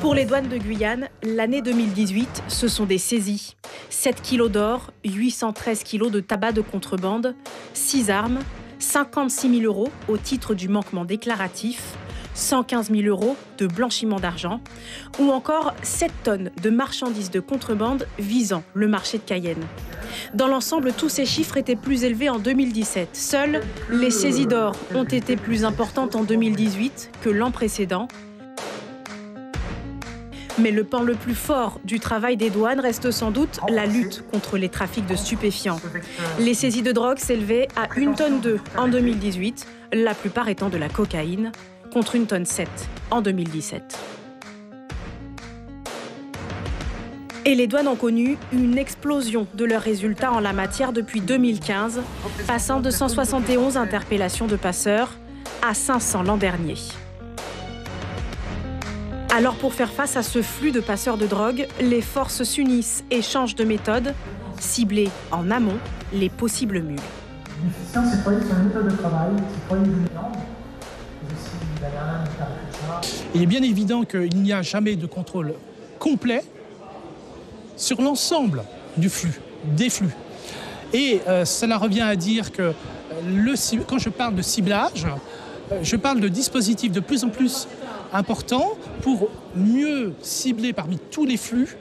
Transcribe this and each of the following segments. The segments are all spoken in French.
Pour les douanes de Guyane, l'année 2018, ce sont des saisies. 7 kilos d'or, 813 kilos de tabac de contrebande, 6 armes, 56 000 euros au titre du manquement déclaratif, 115 000 euros de blanchiment d'argent ou encore 7 tonnes de marchandises de contrebande visant le marché de Cayenne. Dans l'ensemble, tous ces chiffres étaient plus élevés en 2017. Seules les saisies d'or ont été plus importantes en 2018 que l'an précédent. Mais le pan le plus fort du travail des douanes reste sans doute la lutte contre les trafics de stupéfiants. Les saisies de drogue s'élevaient à 1,2 tonne en 2018, la plupart étant de la cocaïne, contre 1,7 tonne en 2017. Et les douanes ont connu une explosion de leurs résultats en la matière depuis 2015, passant de 171 interpellations de passeurs à 500 l'an dernier. Alors pour faire face à ce flux de passeurs de drogue, les forces s'unissent et changent de méthode, cibler en amont les possibles mules. C'est travailler sur une méthode de travail, c'est travailler du mélange. Il est bien évident qu'il n'y a jamais de contrôle complet sur l'ensemble du flux, des flux. Et cela revient à dire que quand je parle de ciblage, je parle de dispositifs de plus en plus importants pour mieux cibler parmi tous les flux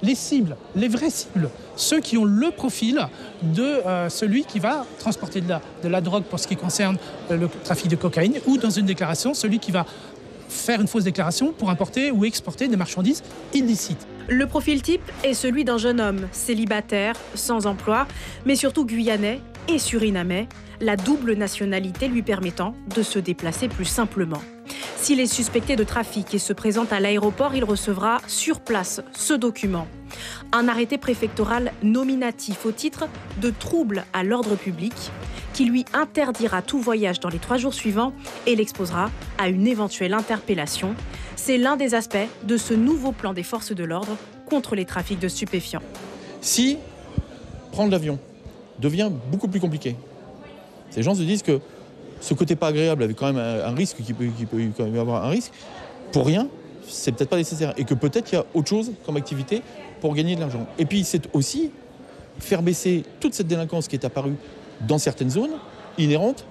les cibles, les vraies cibles, ceux qui ont le profil de celui qui va transporter de la drogue pour ce qui concerne le trafic de cocaïne ou dans une déclaration, celui qui va faire une fausse déclaration pour importer ou exporter des marchandises illicites. Le profil type est celui d'un jeune homme célibataire, sans emploi, mais surtout guyanais et surinamais, la double nationalité lui permettant de se déplacer plus simplement. S'il est suspecté de trafic et se présente à l'aéroport, il recevra sur place ce document. Un arrêté préfectoral nominatif au titre de trouble à l'ordre public qui lui interdira tout voyage dans les 3 jours suivants et l'exposera à une éventuelle interpellation. C'est l'un des aspects de ce nouveau plan des forces de l'ordre contre les trafics de stupéfiants. Si prendre l'avion devient beaucoup plus compliqué, ces gens se disent que ce côté pas agréable avec quand même un risque qui peut quand même avoir un risque, pour rien, c'est peut-être pas nécessaire. Et que peut-être il y a autre chose comme activité pour gagner de l'argent. Et puis c'est aussi faire baisser toute cette délinquance qui est apparue dans certaines zones inhérentes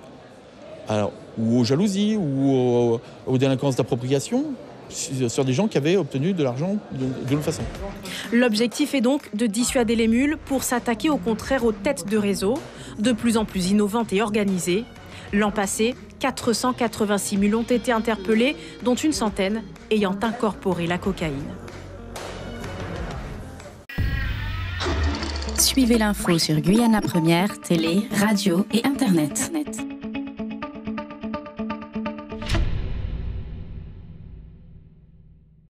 ou aux jalousies ou aux délinquances d'appropriation sur des gens qui avaient obtenu de l'argent d'une façon. L'objectif est donc de dissuader les mules pour s'attaquer au contraire aux têtes de réseau, de plus en plus innovantes et organisées. L'an passé, 486 mules ont été interpellées, dont une centaine ayant incorporé la cocaïne. Suivez l'info sur Guyana Première, télé, radio et Internet.